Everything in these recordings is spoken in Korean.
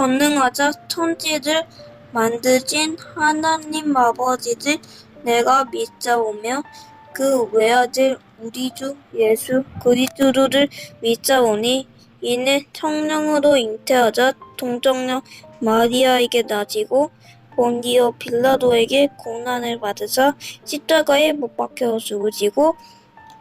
전능하자 천지를 만드신 하나님 아버지를 내가 믿사오며 그 외아들 우리 주 예수 그리스도를 믿사오니 이는 성령으로 잉태하자 동정녀 마리아에게 나지고 본디오 빌라도에게 고난을 받으사 십자가에 못 박혀 죽으시고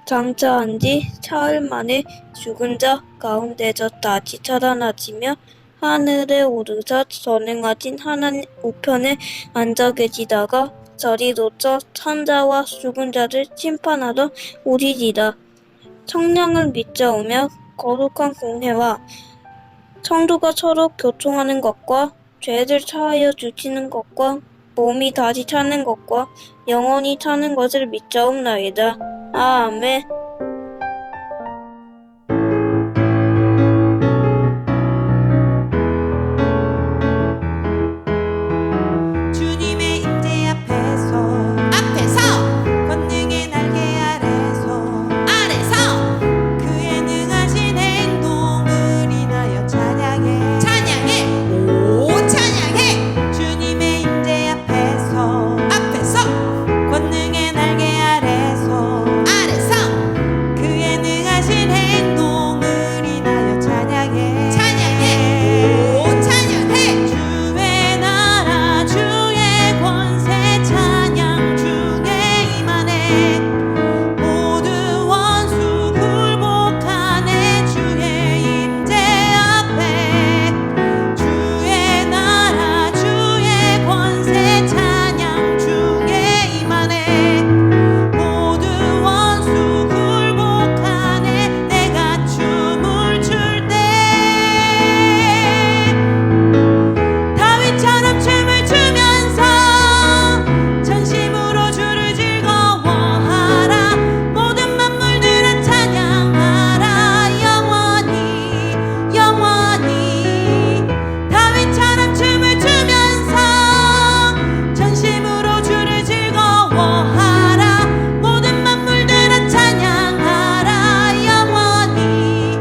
장차한 지 사흘 만에 죽은 자 가운데서 다시 살아나시며 하늘에 오르사 전능하신 하나님 우편에 앉아 계시다가 저리로서 산자와 죽은 자를 심판하러 오시리라. 성령을 믿사오며 거룩한 공회와 성도가 서로 교통하는 것과 죄를 사하여 주시는 것과 몸이 다시 사는 것과 영원히 사는 것을 믿사옵나이다. 아멘. 주님의 임재 앞에서 권능의 날개 아래서 그의 능하신 행동을 인하여 찬양해 주님의 임재 앞에서 권능의 날개 아래서 그의 능하신 행동을 인하여 찬양해 주의 나라 주의 권세 찬양 중에 임하네 모든 원수 굴복하네 주의 임재 앞에 주의 나라 주의 권세 찬양 중에 임하네 모든 원수 굴복하네 내가 춤을 출 때 다윗처럼 춤을 추면서 전심으로 주를 즐거워하라 모든 만물들아 찬양하라 영원히 다윗처럼 춤을 추면서 전심으로 주를 즐거워하라 모든 만물들아 찬양하라 영원히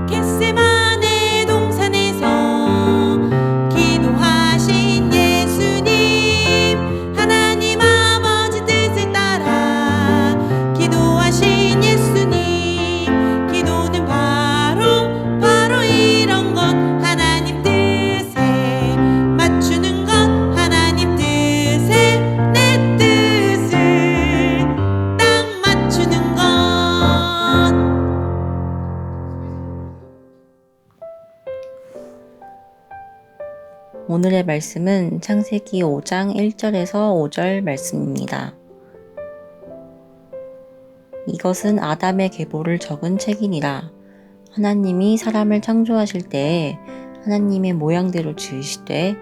겟세마네 동산에서 기도하신 예수님 하나님 아버지 뜻을 따라 기도하신 예수님 기도는 바로 이런 것 하나님 뜻에 맞추는 것 하나님 뜻에 내 뜻을 딱 맞추는 것 오늘의 말씀은 창세기 5장 1절에서 5절 말씀입니다. 이것은 아담의 계보를 적은 책이니라. 하나님이 사람을 창조하실 때에 하나님의 모양대로 지으시되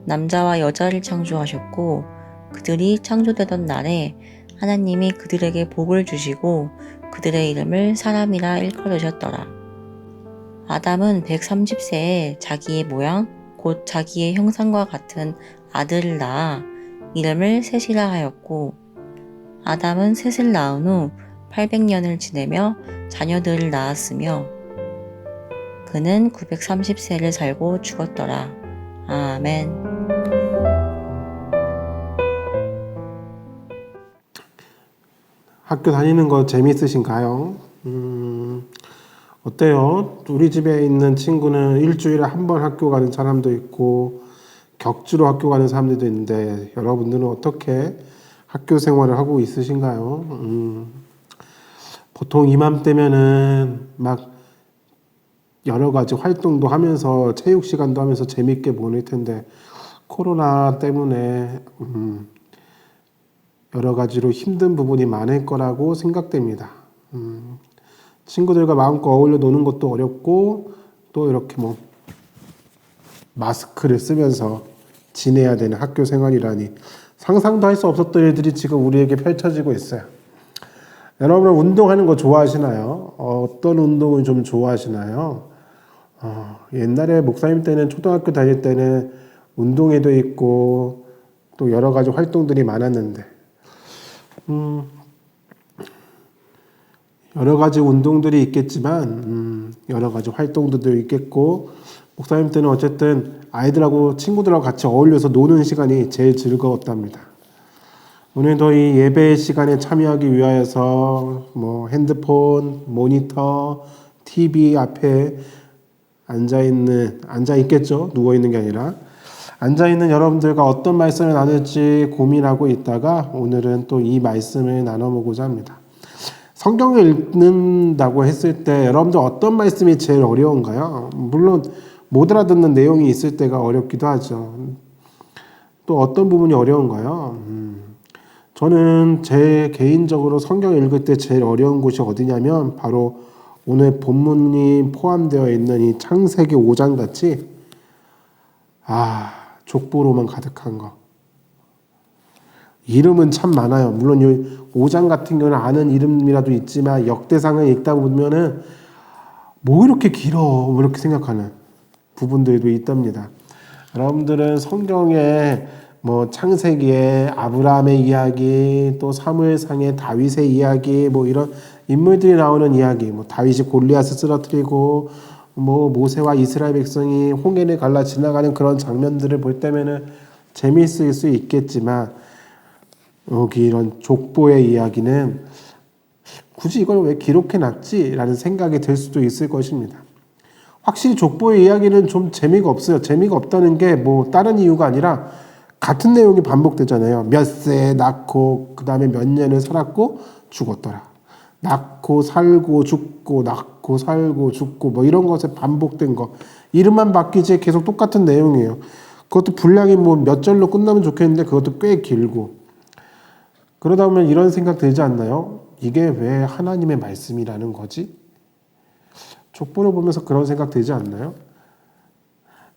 남자와 여자를 창조하셨고 그들이 창조되던 날에 하나님이 그들에게 복을 주시고 그들의 이름을 사람이라 일컬으셨더라. 아담은 130세에 자기의 모양 곧 자기의 형상과 같은 아들을 낳아 이름을 셋이라 하였고 아담은 셋을 낳은 후 800년을 지내며 자녀들을 낳았으며 그는 930세를 살고 죽었더라. 아멘. 학교 다니는 거 재밌으신가요? 어때요? 우리 집에 있는 친구는 일주일에 한 번 학교 가는 사람도 있고 격주로 학교 가는 사람들도 있는데 여러분들은 어떻게 학교 생활을 하고 있으신가요? 보통 이맘때면은 막 여러 가지 활동도 하면서 체육 시간도 하면서 재밌게 보낼 텐데 코로나 때문에 여러 가지로 힘든 부분이 많을 거라고 생각됩니다. 친구들과 마음껏 어울려 노는 것도 어렵고 또 이렇게 뭐 마스크를 쓰면서 지내야 되는 학교 생활이라니 상상도 할 수 없었던 일들이 지금 우리에게 펼쳐지고 있어요. 여러분은 운동하는 거 좋아하시나요? 어떤 운동을 좀 좋아하시나요? 옛날에 목사님 때는 초등학교 다닐 때는 운동회도 있고 또 여러 가지 활동들이 많았는데 여러 가지 운동들이 있겠지만 여러 가지 활동들도 있겠고 목사님 때는 어쨌든 아이들하고 친구들하고 같이 어울려서 노는 시간이 제일 즐거웠답니다. 오늘도 이 예배 시간에 참여하기 위하여서 뭐 핸드폰, 모니터, TV 앞에 앉아 있겠죠. 누워 있는 게 아니라 앉아 있는 여러분들과 어떤 말씀을 나눌지 고민하고 있다가 오늘은 또 이 말씀을 나눠보고자 합니다. 성경을 읽는다고 했을 때 여러분들 어떤 말씀이 제일 어려운가요? 물론 못 알아듣는 내용이 있을 때가 어렵기도 하죠. 또 어떤 부분이 어려운가요? 저는 제 개인적으로 성경 읽을 때 제일 어려운 곳이 어디냐면 바로 오늘 본문이 포함되어 있는 이 창세기 5장 같이 족보로만 가득한 거. 이름은 참 많아요. 물론 이 5장 같은 경우는 아는 이름이라도 있지만 역대상을 읽다 보면은 뭐 이렇게 길어 뭐 이렇게 생각하는 부분들도 있답니다. 여러분들은 성경에 뭐 창세기에 아브라함의 이야기, 또 사무엘상의 다윗의 이야기, 뭐 이런 인물들이 나오는 이야기, 뭐 다윗이 골리앗을 쓰러뜨리고 뭐 모세와 이스라엘 백성이 홍해를 갈라 지나가는 그런 장면들을 볼 때면은 재미있을 수 있겠지만 여기 이런 족보의 이야기는 굳이 이걸 왜 기록해놨지? 라는 생각이 들 수도 있을 것입니다. 확실히 족보의 이야기는 좀 재미가 없어요. 재미가 없다는 게 뭐 다른 이유가 아니라 같은 내용이 반복되잖아요. 몇 세 낳고 그 다음에 몇 년을 살았고 죽었더라. 낳고 살고 죽고 낳고 살고 죽고 뭐 이런 것에 반복된 거. 이름만 바뀌지 계속 똑같은 내용이에요. 그것도 분량이 뭐 몇 절로 끝나면 좋겠는데 그것도 꽤 길고. 그러다 보면 이런 생각 들지 않나요? 이게 왜 하나님의 말씀이라는 거지? 족보를 보면서 그런 생각 들지 않나요?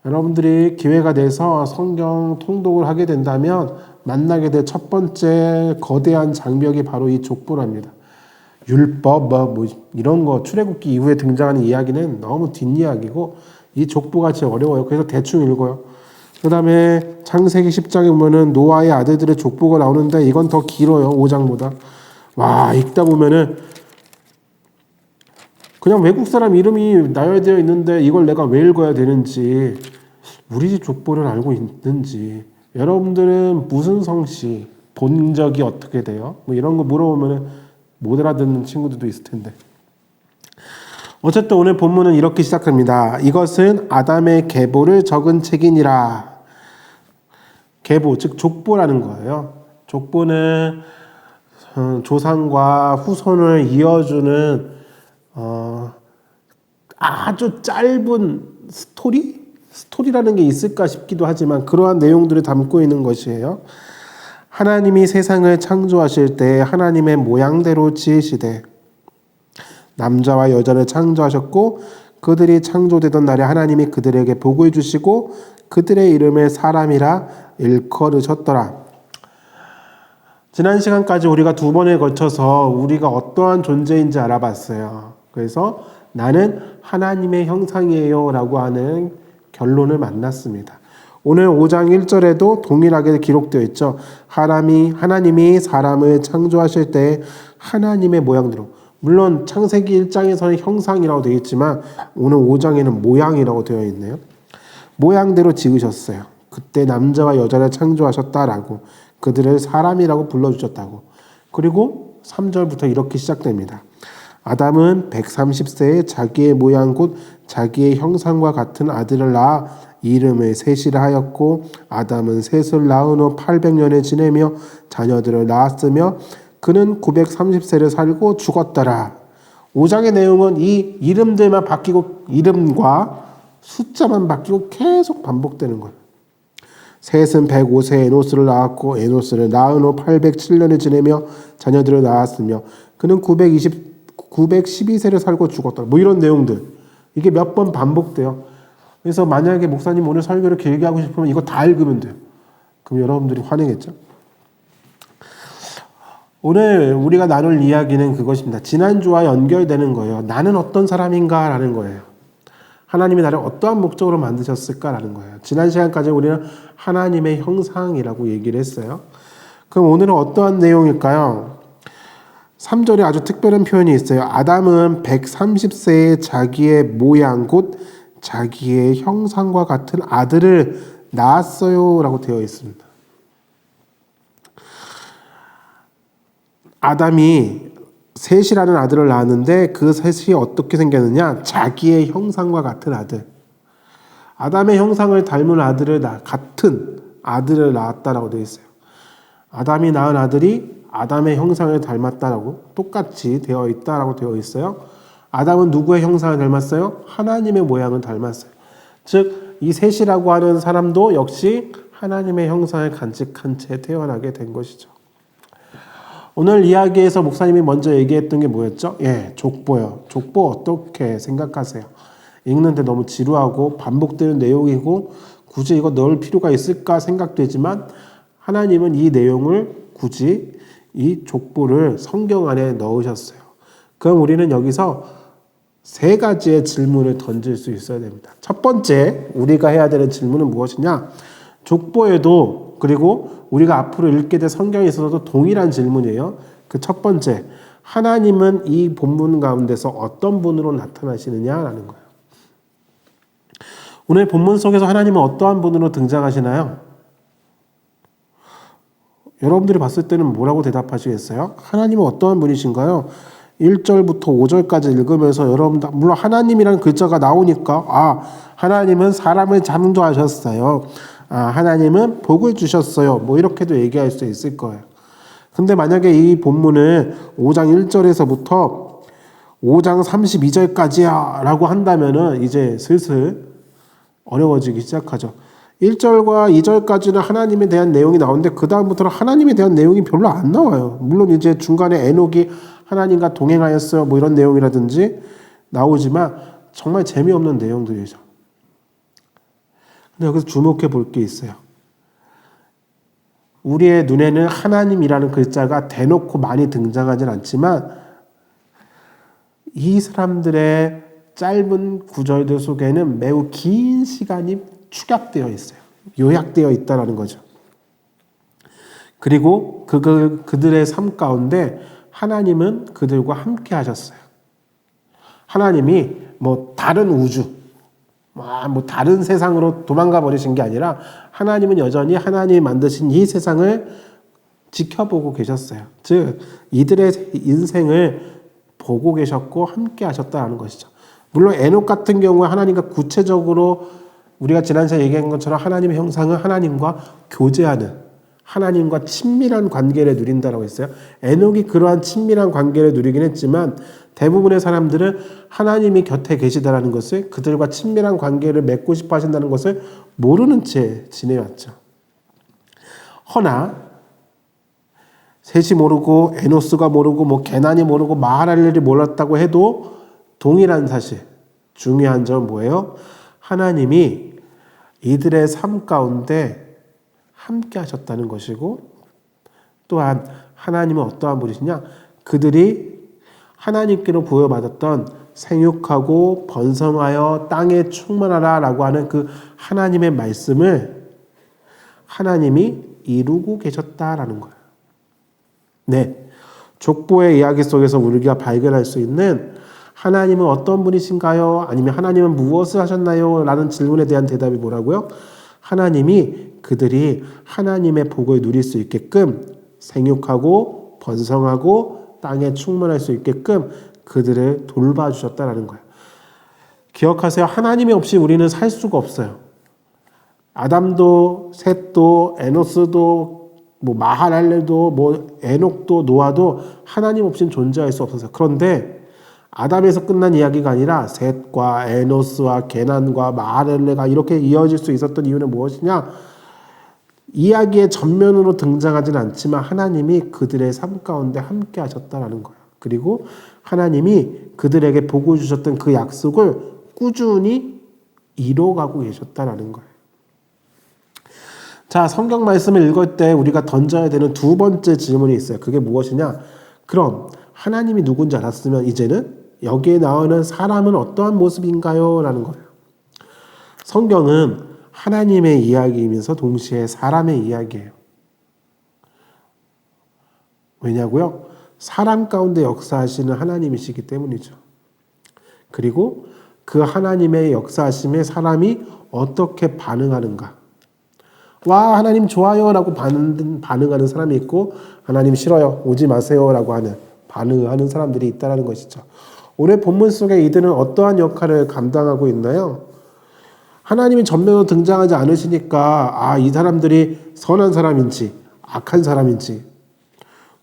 여러분들이 기회가 돼서 성경 통독을 하게 된다면 만나게 될 첫 번째 거대한 장벽이 바로 이 족보랍니다. 율법 뭐 이런 거 출애굽기 이후에 등장하는 이야기는 너무 뒷이야기고 이 족보가 제일 어려워요. 그래서 대충 읽어요. 그 다음에 창세기 10장에 보면은 노아의 아들들의 족보가 나오는데 이건 더 길어요. 5장보다. 와, 읽다 보면은 그냥 외국 사람 이름이 나열되어 있는데 이걸 내가 왜 읽어야 되는지, 우리 집 족보를 알고 있는지, 여러분들은 무슨 성씨, 본 적이 어떻게 돼요? 뭐 이런 거 물어보면은 못 알아듣는 친구들도 있을 텐데. 어쨌든 오늘 본문은 이렇게 시작합니다. 이것은 아담의 계보를 적은 책이니라. 계보, 즉 족보라는 거예요. 족보는 조상과 후손을 이어주는 아주 짧은 스토리라는 게 있을까 싶기도 하지만 그러한 내용들을 담고 있는 것이에요. 하나님이 세상을 창조하실 때 하나님의 모양대로 지으시되 남자와 여자를 창조하셨고 그들이 창조되던 날에 하나님이 그들에게 복을 주시고 그들의 이름을 사람이라 일컬으셨더라. 지난 시간까지 우리가 2번에 걸쳐서 우리가 어떠한 존재인지 알아봤어요. 그래서 나는 하나님의 형상이에요 라고 하는 결론을 만났습니다. 오늘 5장 1절에도 동일하게 기록되어 있죠. 하나님이 사람을 창조하실 때 하나님의 모양대로, 물론 창세기 1장에서는 형상이라고 되어 있지만 오늘 5장에는 모양이라고 되어 있네요. 모양대로 지으셨어요. 그때 남자와 여자를 창조하셨다라고, 그들을 사람이라고 불러주셨다고. 그리고 3절부터 이렇게 시작됩니다. 아담은 130세에 자기의 모양 곧 자기의 형상과 같은 아들을 낳아 이름을 셋이라 하였고 아담은 셋을 낳은 후 800년을 지내며 자녀들을 낳았으며 그는 930세를 살고 죽었더라. 5장의 내용은 이 이름들만 바뀌고 이름과 숫자만 바뀌고 계속 반복되는 거예요. 셋은 105세에 에노스를 낳았고 에노스를 낳은 후 807년을 지내며 자녀들을 낳았으며 그는 912세를 살고 죽었더라. 뭐 이런 내용들. 이게 몇 번 반복돼요. 그래서 만약에 목사님 오늘 설교를 길게 하고 싶으면 이거 다 읽으면 돼요. 그럼 여러분들이 환영했죠? 오늘 우리가 나눌 이야기는 그것입니다. 지난주와 연결되는 거예요. 나는 어떤 사람인가 라는 거예요. 하나님이 나를 어떠한 목적으로 만드셨을까라는 거예요. 지난 시간까지 우리는 하나님의 형상이라고 얘기를 했어요. 그럼 오늘은 어떠한 내용일까요? 3절에 아주 특별한 표현이 있어요. 아담은 130세에 자기의 모양 곧 자기의 형상과 같은 아들을 낳았어요 라고 되어 있습니다. 아담이 셋이라는 아들을 낳았는데 그 셋이 어떻게 생겼느냐? 자기의 형상과 같은 아들. 아담의 형상을 닮은 같은 아들을 낳았다라고 되어 있어요. 아담이 낳은 아들이 아담의 형상을 닮았다라고 똑같이 되어 있다라고 되어 있어요. 아담은 누구의 형상을 닮았어요? 하나님의 모양을 닮았어요. 즉, 이 셋이라고 하는 사람도 역시 하나님의 형상을 간직한 채 태어나게 된 것이죠. 오늘 이야기에서 목사님이 먼저 얘기했던 게 뭐였죠? 족보요. 족보 어떻게 생각하세요? 읽는데 너무 지루하고 반복되는 내용이고 굳이 이거 넣을 필요가 있을까 생각되지만 하나님은 이 내용을 굳이 이 족보를 성경 안에 넣으셨어요. 그럼 우리는 여기서 3가지의 질문을 던질 수 있어야 됩니다. 첫 번째, 우리가 해야 되는 질문은 무엇이냐? 족보에도 그리고 우리가 앞으로 읽게 될 성경에 있어서도 동일한 질문이에요. 그 첫 번째, 하나님은 이 본문 가운데서 어떤 분으로 나타나시느냐라는 거예요. 오늘 본문 속에서 하나님은 어떠한 분으로 등장하시나요? 여러분들이 봤을 때는 뭐라고 대답하시겠어요? 하나님은 어떠한 분이신가요? 1절부터 5절까지 읽으면서 여러분 물론 하나님이라는 글자가 나오니까 하나님은 사람을 창조하셨어요. 하나님은 복을 주셨어요. 뭐 이렇게도 얘기할 수 있을 거예요. 근데 만약에 이 본문을 5장 1절에서부터 5장 32절까지야 라고 한다면은 이제 슬슬 어려워지기 시작하죠. 1절과 2절까지는 하나님에 대한 내용이 나오는데 그 다음부터는 하나님에 대한 내용이 별로 안 나와요. 물론 이제 중간에 에녹이 하나님과 동행하였어요. 뭐 이런 내용이라든지 나오지만 정말 재미없는 내용들이죠. 근데 여기서 주목해 볼 게 있어요. 우리의 눈에는 하나님이라는 글자가 대놓고 많이 등장하진 않지만 이 사람들의 짧은 구절들 속에는 매우 긴 시간이 축약되어 있어요. 요약되어 있다는 거죠. 그리고 그들의 삶 가운데 하나님은 그들과 함께 하셨어요. 하나님이 뭐 다른 우주, 뭐 다른 세상으로 도망가 버리신 게 아니라 하나님은 여전히 하나님이 만드신 이 세상을 지켜보고 계셨어요. 즉 이들의 인생을 보고 계셨고 함께 하셨다는 것이죠. 물론 에녹 같은 경우에 하나님과 구체적으로 우리가 지난 시간에 얘기한 것처럼 하나님의 형상은 하나님과 교제하는 하나님과 친밀한 관계를 누린다라고 했어요. 에녹이 그러한 친밀한 관계를 누리긴 했지만 대부분의 사람들은 하나님이 곁에 계시다라는 것을 그들과 친밀한 관계를 맺고 싶어 하신다는 것을 모르는 채 지내왔죠. 허나 셋이 모르고 에노스가 모르고 뭐 게난이 모르고 마하랄렐이 몰랐다고 해도 동일한 사실, 중요한 점은 뭐예요? 하나님이 이들의 삶 가운데 함께 하셨다는 것이고 또한 하나님은 어떠한 분이시냐? 그들이 하나님께로 부여받았던 생육하고 번성하여 땅에 충만하라 라고 하는 그 하나님의 말씀을 하나님이 이루고 계셨다라는 거예요. 네, 족보의 이야기 속에서 우리가 발견할 수 있는 하나님은 어떤 분이신가요? 아니면 하나님은 무엇을 하셨나요? 라는 질문에 대한 대답이 뭐라고요? 하나님이 그들이 하나님의 복을 누릴 수 있게끔 생육하고 번성하고 땅에 충만할 수 있게끔 그들을 돌봐주셨다라는 거예요. 기억하세요. 하나님이 없이 우리는 살 수가 없어요. 아담도 셋도 에노스도 뭐 마하랄렐도 뭐 에녹도 노아도 하나님 없이는 존재할 수 없어서. 그런데 아담에서 끝난 이야기가 아니라 셋과 에노스와 게난과 마하랄렐가 이렇게 이어질 수 있었던 이유는 무엇이냐? 이야기의 전면으로 등장하지는 않지만 하나님이 그들의 삶 가운데 함께 하셨다라는 거예요. 그리고 하나님이 그들에게 복을 주셨던 그 약속을 꾸준히 이뤄가고 계셨다라는 거예요. 자, 성경 말씀을 읽을 때 우리가 던져야 되는 두 번째 질문이 있어요. 그게 무엇이냐? 그럼 하나님이 누군지 알았으면 이제는 여기에 나오는 사람은 어떠한 모습인가요? 라는 거예요. 성경은 하나님의 이야기이면서 동시에 사람의 이야기예요. 왜냐고요? 사람 가운데 역사하시는 하나님이시기 때문이죠. 그리고 그 하나님의 역사하심에 사람이 어떻게 반응하는가. 와, 하나님 좋아요 라고 반응하는 사람이 있고, 하나님 싫어요, 오지 마세요 라고 반응하는 사람들이 있다는 것이죠. 오늘 본문 속에 이들은 어떠한 역할을 감당하고 있나요? 하나님이 전면으로 등장하지 않으시니까 이 사람들이 선한 사람인지 악한 사람인지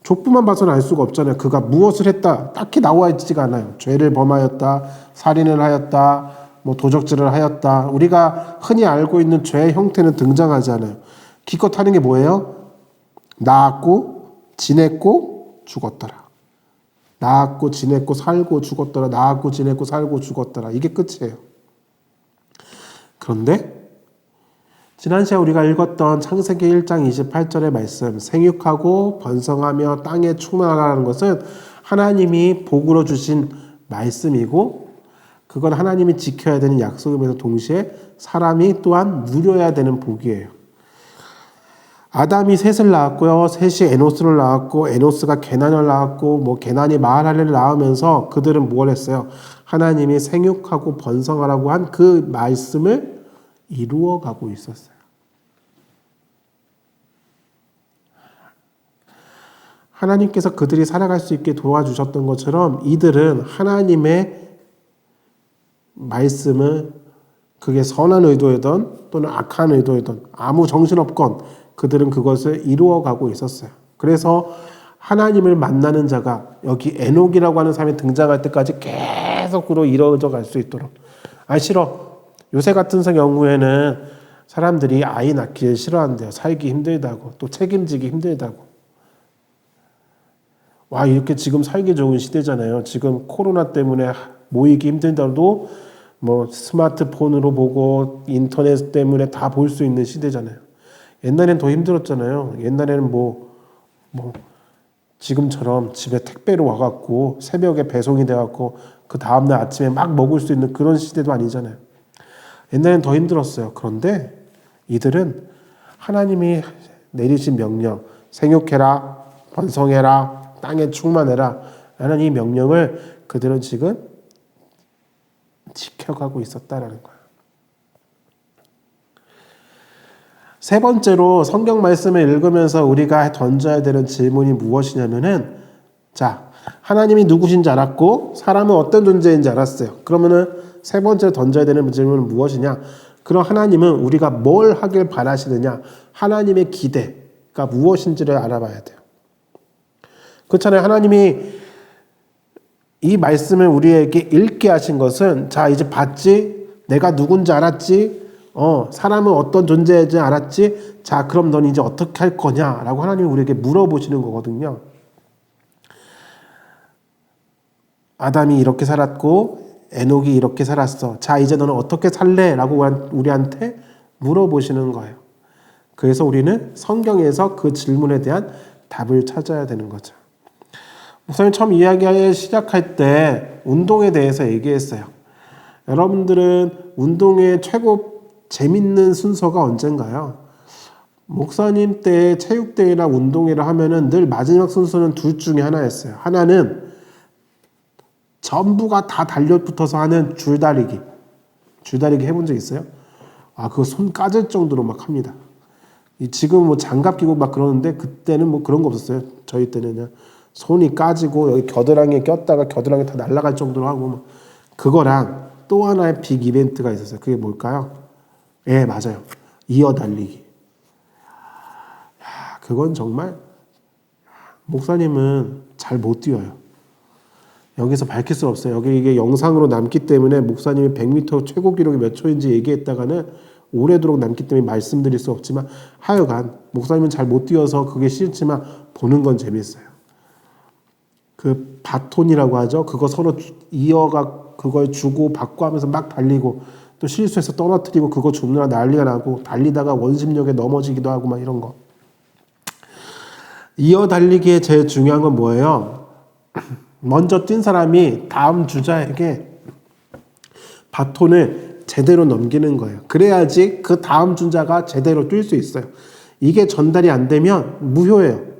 족부만 봐서는 알 수가 없잖아요. 그가 무엇을 했다 딱히 나와 있지가 않아요. 죄를 범하였다, 살인을 하였다, 도적질을 하였다. 우리가 흔히 알고 있는 죄의 형태는 등장하지 않아요. 기껏 하는 게 뭐예요? 낳았고 지냈고 죽었더라. 낳았고 지냈고 살고 죽었더라. 낳았고 지냈고 살고 죽었더라. 이게 끝이에요. 그런데 지난 시간 우리가 읽었던 창세기 1장 28절의 말씀, 생육하고 번성하며 땅에 충만하라는 것은 하나님이 복으로 주신 말씀이고, 그건 하나님이 지켜야 되는 약속이면서 동시에 사람이 또한 누려야 되는 복이에요. 아담이 셋을 낳았고요. 셋이 에노스를 낳았고, 에노스가 게난을 낳았고, 게난이 마하랄레를 낳으면서 그들은 뭘 했어요? 하나님이 생육하고 번성하라고 한 그 말씀을 이루어가고 있었어요. 하나님께서 그들이 살아갈 수 있게 도와주셨던 것처럼 이들은 하나님의 말씀을, 그게 선한 의도이든 또는 악한 의도이든 아무 정신없건 그들은 그것을 이루어가고 있었어요. 그래서 하나님을 만나는 자가 여기 에녹이라고 하는 사람이 등장할 때까지 계속으로 이루어져 갈 수 있도록. 싫어. 요새 같은 경우에는 사람들이 아이 낳기를 싫어한대요. 살기 힘들다고, 또 책임지기 힘들다고. 이렇게 지금 살기 좋은 시대잖아요. 지금 코로나 때문에 모이기 힘들다도 스마트폰으로 보고 인터넷 때문에 다 볼 수 있는 시대잖아요. 옛날엔 더 힘들었잖아요. 옛날에는 지금처럼 집에 택배로 와갖고 새벽에 배송이 돼갖고 그 다음날 아침에 막 먹을 수 있는 그런 시대도 아니잖아요. 옛날엔 더 힘들었어요. 그런데 이들은 하나님이 내리신 명령, 생육해라, 번성해라, 땅에 충만해라 라는 이 명령을 그들은 지금 지켜가고 있었다라는 거예요. 세 번째로 성경 말씀을 읽으면서 우리가 던져야 되는 질문이 무엇이냐면은, 하나님이 누구신지 알았고 사람은 어떤 존재인지 알았어요. 그러면은 세 번째로 던져야 되는 질문은 무엇이냐? 그럼 하나님은 우리가 뭘 하길 바라시느냐? 하나님의 기대가 무엇인지를 알아봐야 돼요. 그렇잖아요. 하나님이 이 말씀을 우리에게 읽게 하신 것은, 이제 봤지? 내가 누군지 알았지? 사람은 어떤 존재인지 알았지? 그럼 넌 이제 어떻게 할 거냐? 라고 하나님이 우리에게 물어보시는 거거든요. 아담이 이렇게 살았고 에녹이 이렇게 살았어. 이제 너는 어떻게 살래? 라고 우리한테 물어보시는 거예요. 그래서 우리는 성경에서 그 질문에 대한 답을 찾아야 되는 거죠. 목사님 처음 이야기 시작할 때 운동에 대해서 얘기했어요. 여러분들은 운동의 최고 재밌는 순서가 언젠가요? 목사님 때 체육대회나 운동회를 하면은 늘 마지막 순서는 둘 중에 하나였어요. 하나는 전부가 다 달려붙어서 하는 줄다리기. 줄다리기 해본 적 있어요? 그거 손 까질 정도로 막 합니다. 지금 장갑 끼고 막 그러는데 그때는 그런 거 없었어요. 저희 때는 그냥 손이 까지고 여기 겨드랑이에 꼈다가 겨드랑이 다 날아갈 정도로 하고 그거랑 또 하나의 빅 이벤트가 있었어요. 그게 뭘까요? 맞아요. 이어 달리기. 그건 정말 목사님은 잘 못 뛰어요. 여기서 밝힐 수 없어요. 이게 영상으로 남기 때문에 목사님이 100m 최고 기록이 몇 초인지 얘기했다가는 오래도록 남기 때문에 말씀드릴 수 없지만, 하여간 목사님은 잘 못 뛰어서 그게 싫지만 보는 건 재밌어요. 그 바톤이라고 하죠. 그거 서로 이어가 그걸 주고 받고 하면서 막 달리고, 또 실수해서 떨어뜨리고 그거 줍느라 난리가 나고, 달리다가 원심력에 넘어지기도 하고 막 이런 거. 이어 달리기에 제일 중요한 건 뭐예요? 먼저 뛴 사람이 다음 주자에게 바톤을 제대로 넘기는 거예요. 그래야지 그 다음 준자가 제대로 뛸 수 있어요. 이게 전달이 안 되면 무효예요.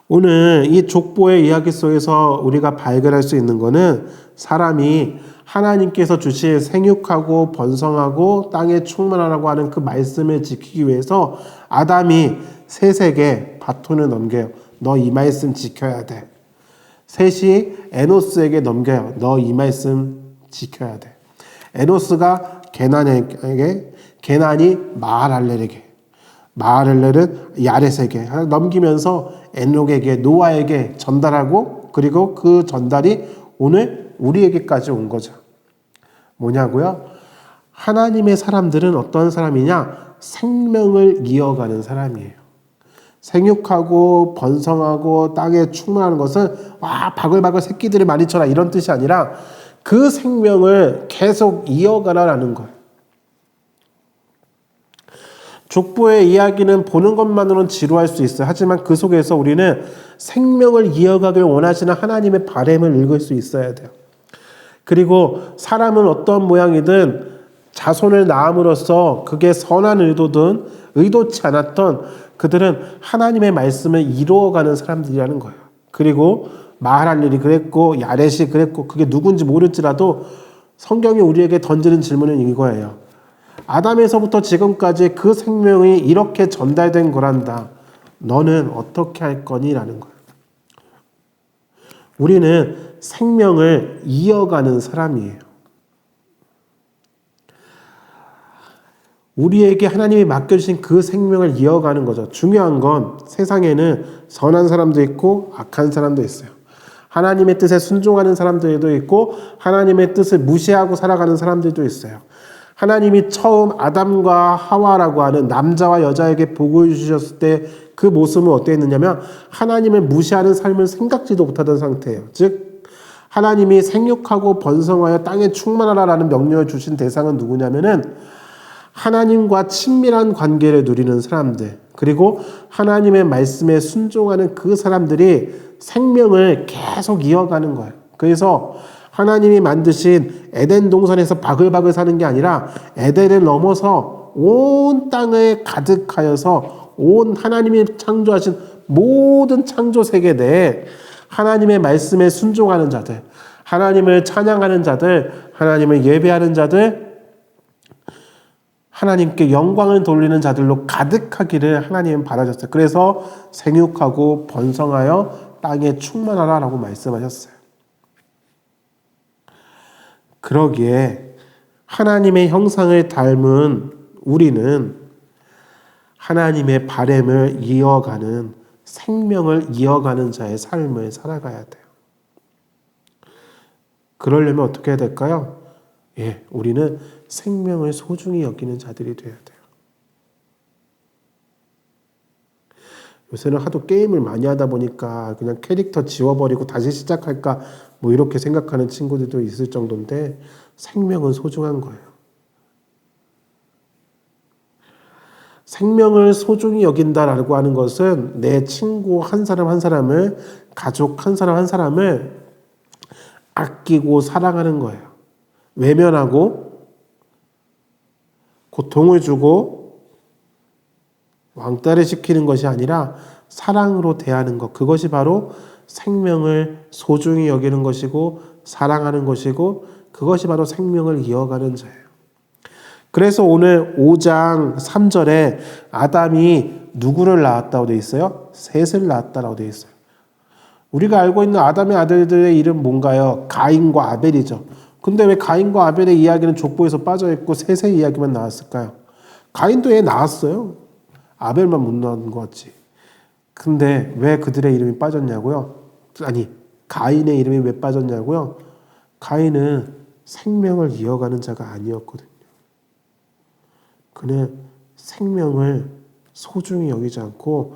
오늘 이 족보의 이야기 속에서 우리가 발견할 수 있는 거는 사람이 하나님께서 주신 생육하고 번성하고 땅에 충만하라고 하는 그 말씀을 지키기 위해서 아담이 셋에게 바톤을 넘겨요. 너 이 말씀 지켜야 돼. 셋이 에노스에게 넘겨요. 너 이 말씀 지켜야 돼. 에노스가 게난에게, 게난이 마할랄렐에게, 마할랄렐은 야렛에게 넘기면서 에녹에게, 노아에게 전달하고, 그리고 그 전달이 오늘 우리에게까지 온 거죠. 뭐냐고요? 하나님의 사람들은 어떤 사람이냐? 생명을 이어가는 사람이에요. 생육하고 번성하고 땅에 충만하는 것은 와 바글바글 새끼들을 많이 쳐라 이런 뜻이 아니라 그 생명을 계속 이어가라라는 거예요. 족보의 이야기는 보는 것만으로는 지루할 수 있어요. 하지만 그 속에서 우리는 생명을 이어가길 원하시는 하나님의 바람을 읽을 수 있어야 돼요. 그리고 사람은 어떤 모양이든 자손을 낳음으로써 그게 선한 의도든 의도치 않았던 그들은 하나님의 말씀을 이루어가는 사람들이라는 거예요. 그리고 마할랄렐이 그랬고 야렛이 그랬고 그게 누군지 모를지라도 성경이 우리에게 던지는 질문은 이거예요. 아담에서부터 지금까지 그 생명이 이렇게 전달된 거란다. 너는 어떻게 할 거니? 라는 거예요. 우리는 생명을 이어가는 사람이에요. 우리에게 하나님이 맡겨주신 그 생명을 이어가는 거죠. 중요한 건 세상에는 선한 사람도 있고 악한 사람도 있어요. 하나님의 뜻에 순종하는 사람들도 있고 하나님의 뜻을 무시하고 살아가는 사람들도 있어요. 하나님이 처음 아담과 하와라고 하는 남자와 여자에게 복을 주셨을 때 그 모습은 어땠느냐면 하나님을 무시하는 삶을 생각지도 못하던 상태예요. 즉 하나님이 생육하고 번성하여 땅에 충만하라라는 명령을 주신 대상은 누구냐면은 하나님과 친밀한 관계를 누리는 사람들, 그리고 하나님의 말씀에 순종하는 그 사람들이 생명을 계속 이어가는 거예요. 그래서 하나님이 만드신 에덴 동산에서 바글바글 사는 게 아니라 에덴을 넘어서 온 땅에 가득하여서 온 하나님이 창조하신 모든 창조 세계 내에 하나님의 말씀에 순종하는 자들, 하나님을 찬양하는 자들, 하나님을 예배하는 자들, 하나님께 영광을 돌리는 자들로 가득하기를 하나님은 바라셨어요. 그래서 생육하고 번성하여 땅에 충만하라라고 말씀하셨어요. 그러기에 하나님의 형상을 닮은 우리는 하나님의 바램을 이어가는, 생명을 이어가는 자의 삶을 살아가야 돼요. 그러려면 어떻게 해야 될까요? 우리는 생명을 소중히 여기는 자들이 되어야 돼요. 요새는 하도 게임을 많이 하다 보니까 그냥 캐릭터 지워버리고 다시 시작할까 뭐 이렇게 생각하는 친구들도 있을 정도인데 생명은 소중한 거예요. 생명을 소중히 여긴다라고 하는 것은 내 친구 한 사람 한 사람을, 가족 한 사람 한 사람을 아끼고 사랑하는 거예요. 외면하고 고통을 주고 왕따를 시키는 것이 아니라 사랑으로 대하는 것, 그것이 바로 생명을 소중히 여기는 것이고 사랑하는 것이고 그것이 바로 생명을 이어가는 자예요. 그래서 오늘 5장 3절에 아담이 누구를 낳았다고 되어 있어요? 셋을 낳았다고 되어 있어요. 우리가 알고 있는 아담의 아들들의 이름 뭔가요? 가인과 아벨이죠. 근데 왜 가인과 아벨의 이야기는 족보에서 빠져있고 셋의 이야기만 나왔을까요? 가인도 애 낳았어요. 아벨만 못 낳은 것 같지. 근데 왜 그들의 이름이 빠졌냐고요? 아니, 가인의 이름이 왜 빠졌냐고요? 가인은 생명을 이어가는 자가 아니었거든요. 그는 생명을 소중히 여기지 않고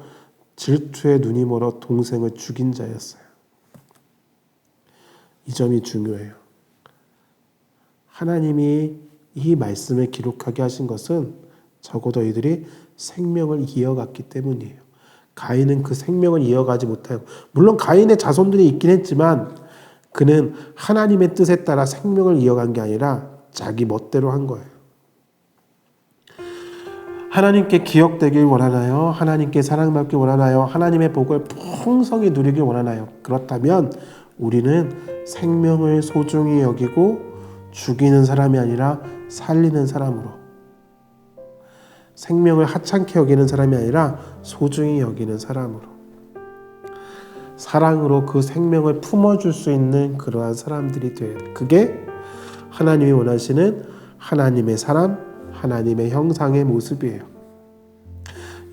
질투에 눈이 멀어 동생을 죽인 자였어요. 이 점이 중요해요. 하나님이 이 말씀을 기록하게 하신 것은 적어도 이들이 생명을 이어갔기 때문이에요. 가인은 그 생명을 이어가지 못하고, 물론 가인의 자손들이 있긴 했지만 그는 하나님의 뜻에 따라 생명을 이어간 게 아니라 자기 멋대로 한 거예요. 하나님께 기억되길 원하나요? 하나님께 사랑받길 원하나요? 하나님의 복을 풍성히 누리길 원하나요? 그렇다면 우리는 생명을 소중히 여기고 죽이는 사람이 아니라 살리는 사람으로, 생명을 하찮게 여기는 사람이 아니라 소중히 여기는 사람으로, 사랑으로 그 생명을 품어줄 수 있는 그러한 사람들이 돼요. 그게 하나님이 원하시는 하나님의 사람, 하나님의 형상의 모습이에요.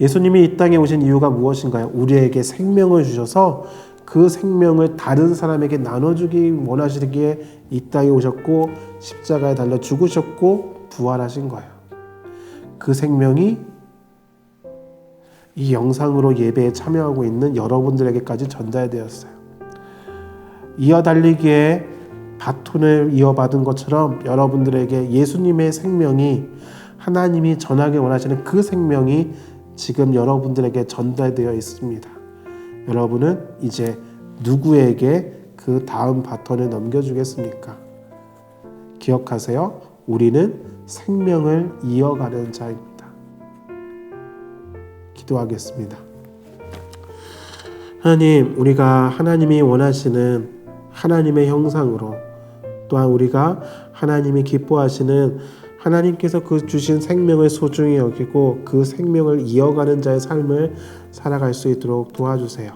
예수님이 이 땅에 오신 이유가 무엇인가요? 우리에게 생명을 주셔서 그 생명을 다른 사람에게 나눠주기 원하시기에 이 땅에 오셨고 십자가에 달려 죽으셨고 부활하신 거예요. 그 생명이 이 영상으로 예배에 참여하고 있는 여러분들에게까지 전달되었어요. 이어달리기에 바톤을 이어받은 것처럼 여러분들에게 예수님의 생명이, 하나님이 전하기 원하시는 그 생명이 지금 여러분들에게 전달되어 있습니다. 여러분은 이제 누구에게 그 다음 바톤을 넘겨주겠습니까? 기억하세요. 우리는 생명을 이어가는 자입니다. 기도하겠습니다. 하나님, 우리가 하나님이 원하시는 하나님의 형상으로, 또한 우리가 하나님이 기뻐하시는 하나님께서 그 주신 생명을 소중히 여기고 그 생명을 이어가는 자의 삶을 살아갈 수 있도록 도와주세요.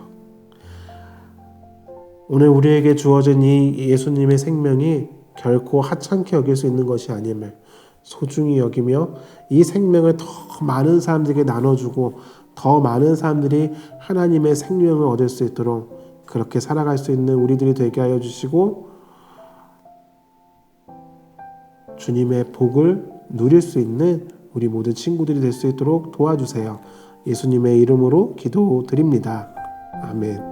오늘 우리에게 주어진 이 예수님의 생명이 결코 하찮게 여길 수 있는 것이 아님을 소중히 여기며 이 생명을 더 많은 사람들에게 나눠주고 더 많은 사람들이 하나님의 생명을 얻을 수 있도록 그렇게 살아갈 수 있는 우리들이 되게 하여 주시고 주님의 복을 누릴 수 있는 우리 모든 친구들이 될 수 있도록 도와주세요. 예수님의 이름으로 기도드립니다. 아멘.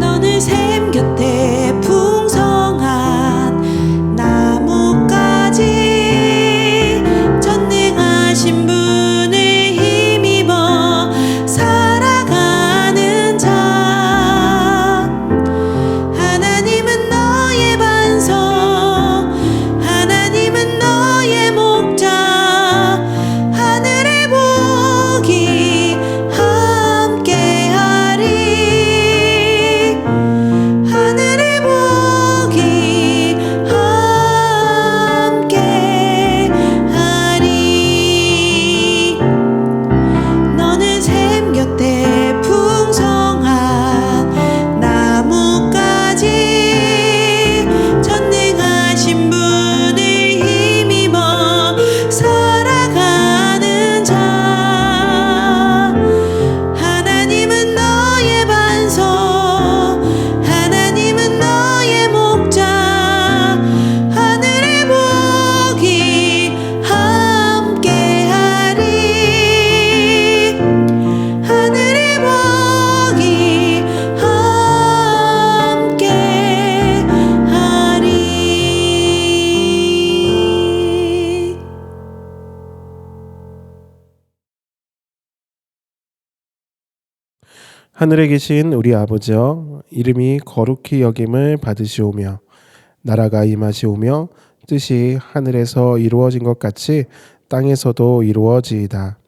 너는 샘 곁에 풍성한 나뭇가지, 전능하신 분을 힘입어 살아가는 자. 하나님은 너의 반석, 하나님은 너의 목자. 하늘의 복이 함께하리, 하늘의 복이 함께하리. 너는 샘 곁에 풍성한 나뭇가지, 전능하신 분을 힘입어 살아가는 자. 하나님은 너의 반석, 하나님은 너의 목자. 하늘의 복이 함께하리, 하늘의 복이 함께하리. 하늘에 계신 우리 아버지여, 이름이 거룩히 여김을 받으시오며 나라가 임하시오며 뜻이 하늘에서 이루어진 것 같이 땅에서도 이루어지이다.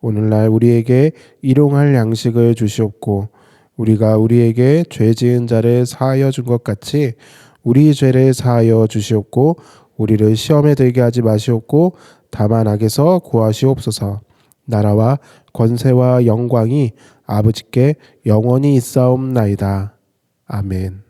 오늘날 우리에게 일용할 양식을 주시옵고 우리가 우리에게 죄 지은 자를 사하여 준 것 같이 우리 죄를 사하여 주시옵고 우리를 시험에 들게 하지 마시옵고 다만 악에서 구하시옵소서. 나라와 권세와 영광이 아버지께 영원히 있사옵나이다. 아멘.